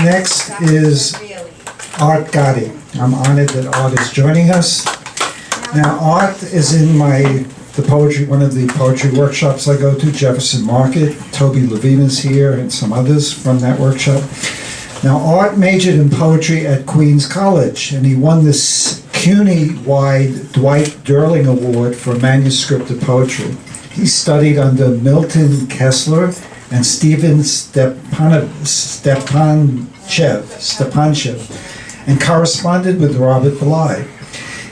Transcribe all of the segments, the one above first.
next is Art Gatti. I'm honored that Art is joining us. Now, Art is in one of the poetry workshops I go to, Jefferson Market. Toby Levina's here and some others from that workshop. Now, Art majored in poetry at Queens College, and he won this CUNY-wide Dwight Derling Award for manuscript of poetry. He studied under Milton Kessler and Stephen Stepanchev, and corresponded with Robert Bly.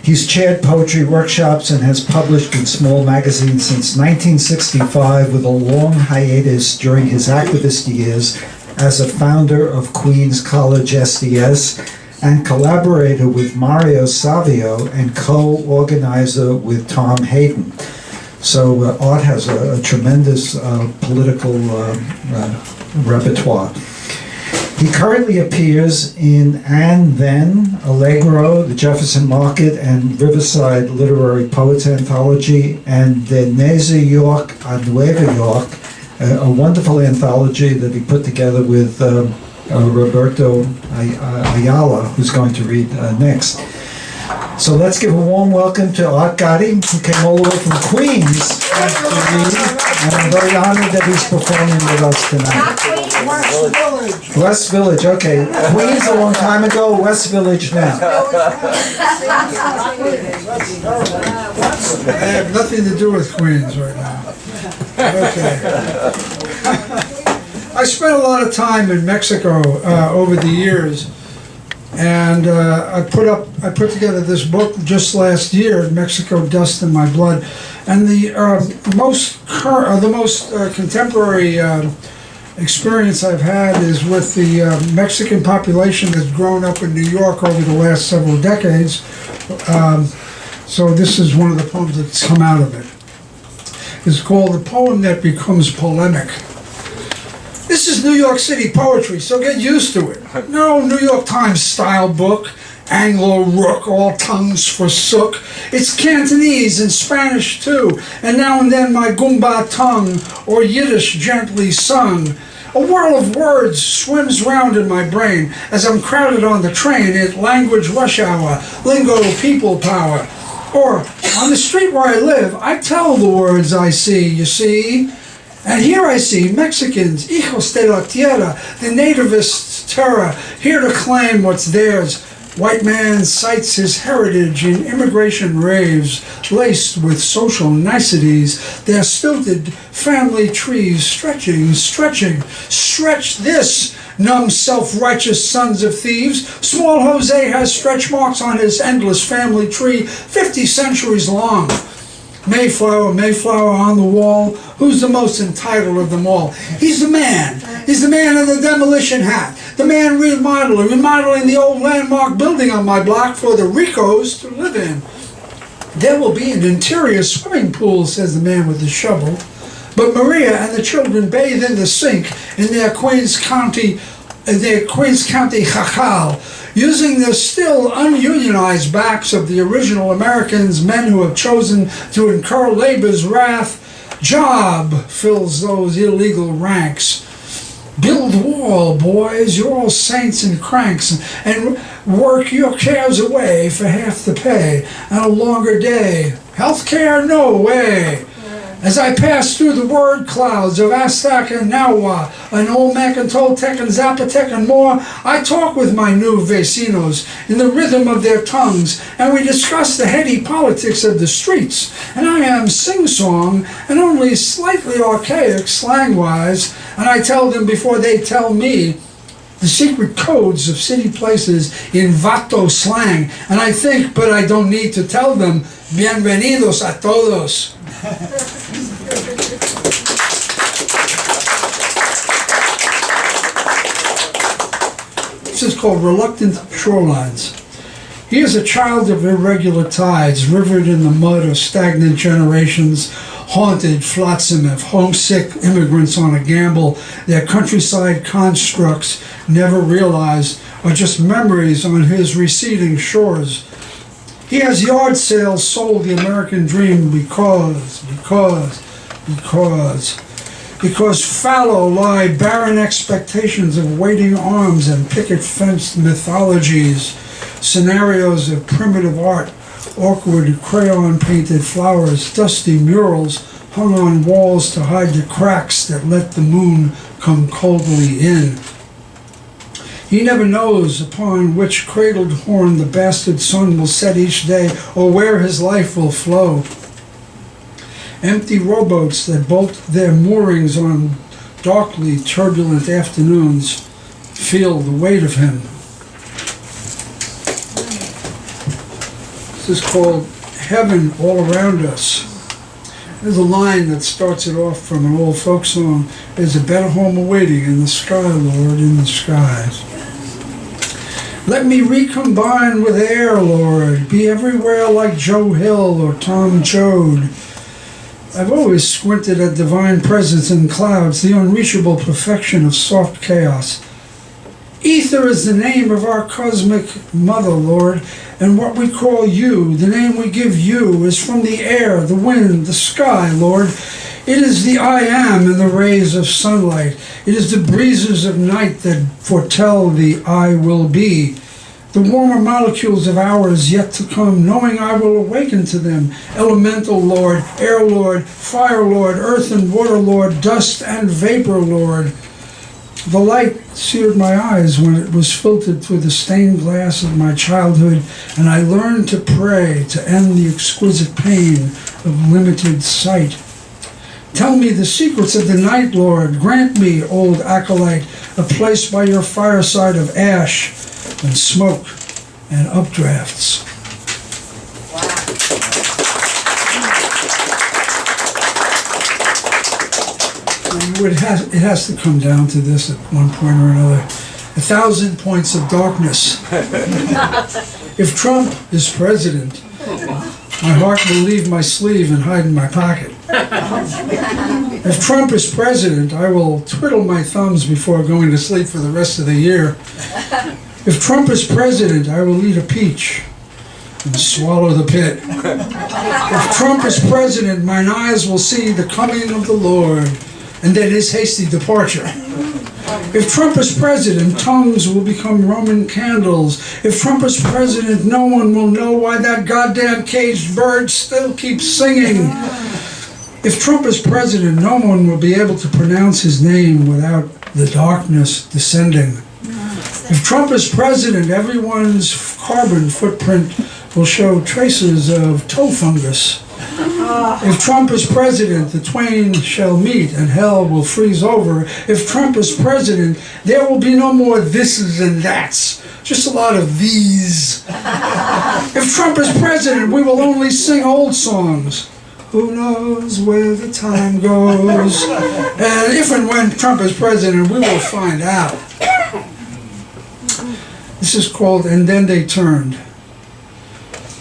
He's chaired poetry workshops and has published in small magazines since 1965, with a long hiatus during his activist years as a founder of Queens College SDS and collaborator with Mario Savio and co-organizer with Tom Hayden. So Art has a tremendous political repertoire. He currently appears in And Then, Allegro, the Jefferson Market and Riverside Literary Poets Anthology, and De Neza York a Nueva York, a wonderful anthology that he put together with Roberto Ayala, who's going to read next. So let's give a warm welcome to Art Gatti, who came all the way from Queens to read, and I'm very honored that he's performing with us tonight. West Village, okay. Queens a long time ago, West Village now. I have nothing to do with Queens right now. Okay. I spent a lot of time in Mexico over the years, and I put together this book just last year, Mexico: Dust in My Blood, and the most contemporary experience I've had is with the Mexican population that's grown up in New York over the last several decades. So this is one of the poems that's come out of it. It's called The Poem That Becomes Polemic. This is New York City poetry, so get used to it. No New York Times style book, Anglo-Rook, all tongues forsook. It's Cantonese and Spanish too, and now and then my Goomba tongue or Yiddish gently sung. A whirl of words swims round in my brain as I'm crowded on the train at language rush hour, lingo people power. Or on the street where I live, I tell the words I see, you see. And here I see Mexicans, hijos de la tierra, the nativists' terror, here to claim what's theirs. White man cites his heritage in immigration raves, laced with social niceties, their stilted family trees stretching, stretch this, numb self-righteous sons of thieves. Small Jose has stretch marks on his endless family tree, 50 centuries long. Mayflower, Mayflower on the wall. Who's the most entitled of them all? He's the man. He's the man in the demolition hat. The man remodeling the old landmark building on my block for the ricos to live in. There will be an interior swimming pool, says the man with the shovel. But Maria and the children bathe in the sink in their Queens County jacal, using the still ununionized backs of the original Americans, men who have chosen to incur labor's wrath. Job fills those illegal ranks. Build wall, boys, you're all saints and cranks, and work your cares away for half the pay and a longer day. Healthcare, no way. As I pass through the word clouds of Aztec and Nahua, and Olmec and Toltec and Zapotec and more, I talk with my new vecinos in the rhythm of their tongues, and we discuss the heady politics of the streets. And I am sing-song and only slightly archaic slang-wise, and I tell them before they tell me the secret codes of city places in Vato slang, and I think, but I don't need to tell them, bienvenidos a todos. This is called Reluctant Shorelines. He is a child of irregular tides, rivered in the mud of stagnant generations, haunted, flotsam of homesick immigrants on a gamble, their countryside constructs never realized are just memories on his receding shores. He has yard sales sold the American dream because. because fallow lie barren expectations of waiting arms and picket-fenced mythologies, scenarios of primitive art, awkward crayon-painted flowers, dusty murals hung on walls to hide the cracks that let the moon come coldly in. He never knows upon which cradled horn the bastard sun will set each day, or where his life will flow. Empty rowboats that bolt their moorings on darkly turbulent afternoons feel the weight of him. This is called Heaven All Around Us. There's a line that starts it off from an old folk song. There's a better home awaiting in the sky, Lord, in the skies. Let me recombine with air, Lord, be everywhere like Joe Hill or Tom Joad. I've always squinted at divine presence in clouds, the unreachable perfection of soft chaos. Ether is the name of our cosmic mother, Lord, and what we call you, the name we give you, is from the air, the wind, the sky, Lord. It is the I am in the rays of sunlight. It is the breezes of night that foretell the I will be. The warmer molecules of hours yet to come, knowing I will awaken to them. Elemental Lord, air Lord, fire Lord, earth and water Lord, dust and vapor Lord. The light seared my eyes when it was filtered through the stained glass of my childhood, and I learned to pray to end the exquisite pain of limited sight. Tell me the secrets of the night, Lord. Grant me, old acolyte, a place by your fireside of ash and smoke and updrafts. It has to come down to this at one point or another. 1,000 points of darkness. If Trump is president, my heart will leave my sleeve and hide in my pocket. If Trump is president, I will twiddle my thumbs before going to sleep for the rest of the year. If Trump is president, I will eat a peach and swallow the pit. If Trump is president, mine eyes will see the coming of the Lord and then his hasty departure. If Trump is president, tongues will become Roman candles. If Trump is president, no one will know why that goddamn caged bird still keeps singing. If Trump is president, no one will be able to pronounce his name without the darkness descending. If Trump is president, everyone's carbon footprint will show traces of toe fungus. If Trump is president, the twain shall meet and hell will freeze over. If Trump is president, there will be no more thises and that's, just a lot of these. If Trump is president, we will only sing old songs. Who knows where the time goes? And if and when Trump is president, we will find out. This is called And Then They Turned.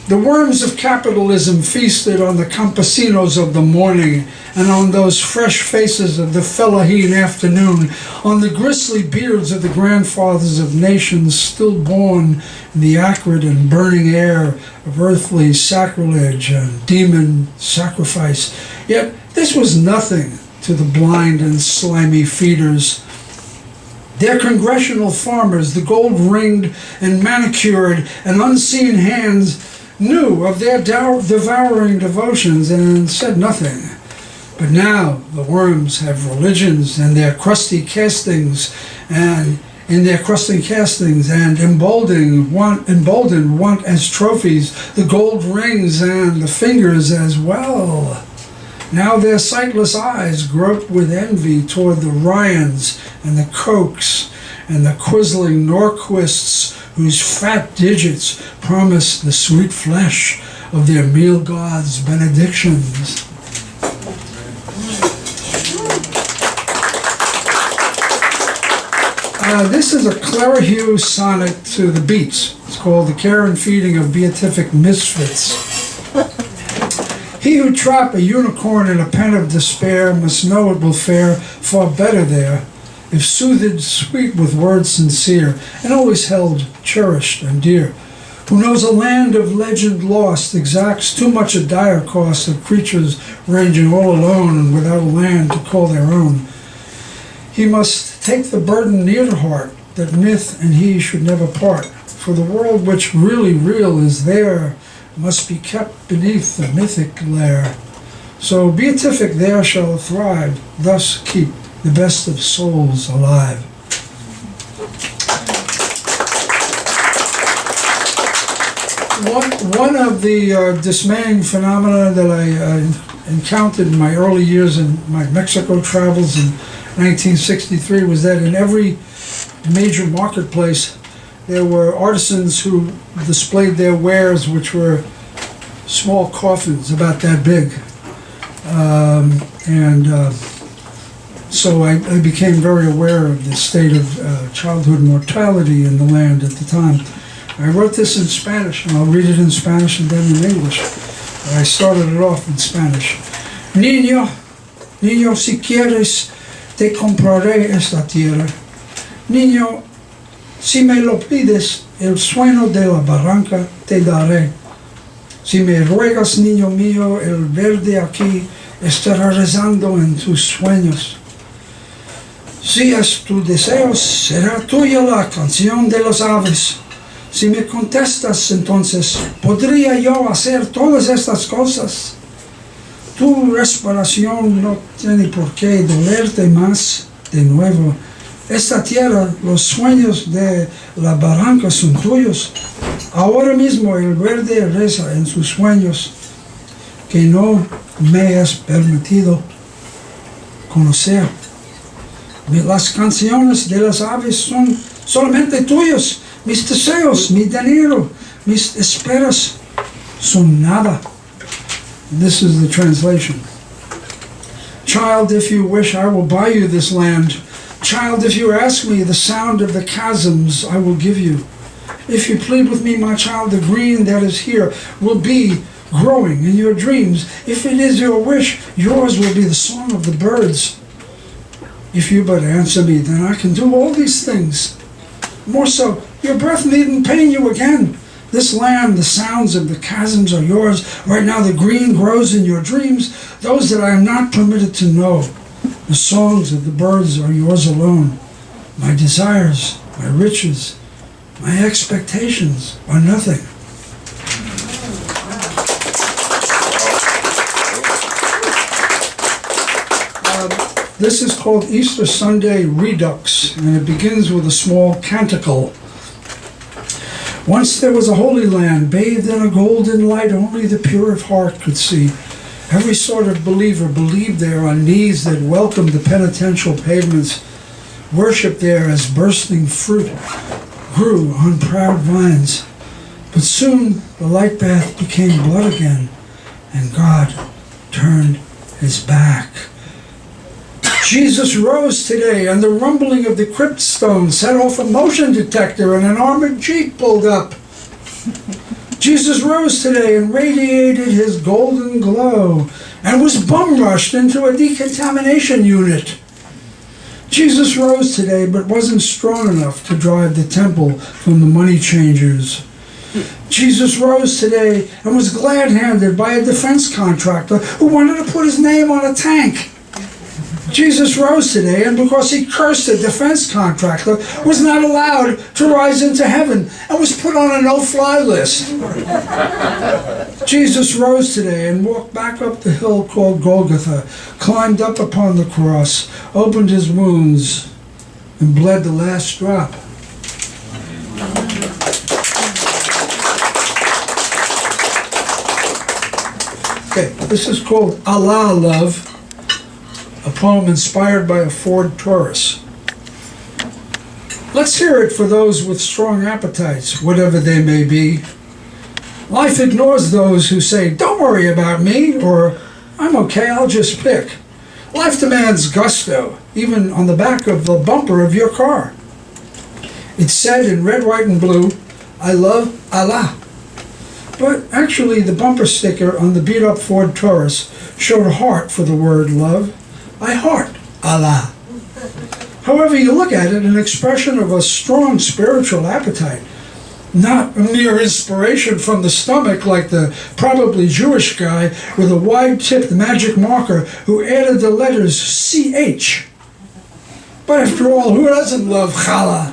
The worms of capitalism feasted on the campesinos of the morning and on those fresh faces of the fellaheen afternoon, on the grisly beards of the grandfathers of nations still born in the acrid and burning air of earthly sacrilege and demon sacrifice. Yet this was nothing to the blind and slimy feeders. Their congressional farmers, the gold-ringed and manicured and unseen hands, knew of their devouring devotions and said nothing. But now the worms have religions and their crusty castings, and in their crusty castings, and emboldened want as trophies the gold rings and the fingers as well. Now their sightless eyes grope with envy toward the Ryans and the Kochs and the quizzling Norquists, whose fat digits promise the sweet flesh of their meal gods' benedictions. This is a Clara Hughes sonnet to the Beats. It's called The Care and Feeding of Beatific Misfits. He who trap a unicorn in a pen of despair must know it will fare far better there, if soothed sweet with words sincere, and always held cherished and dear. who knows a land of legend lost, exacts too much a dire cost of creatures ranging all alone and without a land to call their own. He must take the burden near to heart, that myth and he should never part, for the world which really real is there must be kept beneath the mythic lair. So beatific there shall thrive, thus keep the best of souls alive. One of the dismaying phenomena that I encountered in my early years in my Mexico travels in 1963 was that in every major marketplace there were artisans who displayed their wares, which were small coffins about that big. So I became very aware of the state of childhood mortality in the land at the time. I wrote this in Spanish, and I'll read it in Spanish and then in English. I started it off in Spanish. Niño, si quieres, te compraré esta tierra. Niño, si me lo pides, el sueño de la barranca te daré. Si me ruegas, niño mío, el verde aquí estará rezando en tus sueños. Si es tu deseo, será tuya la canción de las aves. Si me contestas, entonces, ¿podría yo hacer todas estas cosas? Tu respiración no tiene por qué dolerte más de nuevo. Esta tierra, los sueños de la barranca son tuyos. Ahora mismo el verde reza en sus sueños que no me es permitido conocer. Las canciones de las aves son solamente tuyos. Mis deseos, mi dinero, mis esperas son nada. This is the translation. Child, if you wish, I will buy you this land. Child, if you ask me, the sound of the chasms I will give you. If you plead with me, my child, the green that is here will be growing in your dreams. If it is your wish, yours will be the song of the birds. If you but answer me, then I can do all these things. More so, your breath needn't pain you again. This land, the sounds of the chasms are yours. Right now the green grows in your dreams, those that I am not permitted to know. The songs of the birds are yours alone. My desires, my riches, my expectations are nothing. This is called Easter Sunday Redux, and it begins with a small canticle. Once there was a holy land, bathed in a golden light only the pure of heart could see. Every sort of believer believed there on knees that welcomed the penitential pavements, worshipped there as bursting fruit grew on proud vines. But soon the light bath became blood again, and God turned his back. Jesus rose today, and the rumbling of the crypt stone set off a motion detector, and an armored jeep pulled up. Jesus rose today and radiated his golden glow, and was bum-rushed into a decontamination unit. Jesus rose today, but wasn't strong enough to drive the temple from the money changers. Jesus rose today and was glad-handed by a defense contractor who wanted to put his name on a tank. Jesus rose today, and because he cursed a defense contractor, was not allowed to rise into heaven and was put on a no-fly list. Jesus rose today and walked back up the hill called Golgotha, climbed up upon the cross, opened his wounds, and bled the last drop. Okay, this is called Allah Love, a poem inspired by a Ford Taurus. Let's hear it for those with strong appetites, whatever they may be. Life ignores those who say, "Don't worry about me," or "I'm okay, I'll just pick." Life demands gusto, even on the back of the bumper of your car. It said in red, white, and blue, "I love Allah." But actually the bumper sticker on the beat-up Ford Taurus showed a heart for the word love. I heart Allah. However you look at it, an expression of a strong spiritual appetite. not mere inspiration from the stomach like the probably Jewish guy with a wide-tipped magic marker who added the letters CH. But after all, who doesn't love challah?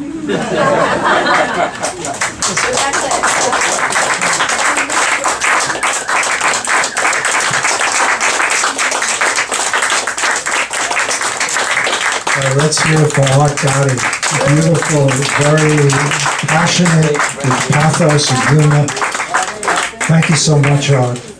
Let's hear it for Art Gatti. Beautiful, very passionate, with pathos and humor. Thank you so much, Art.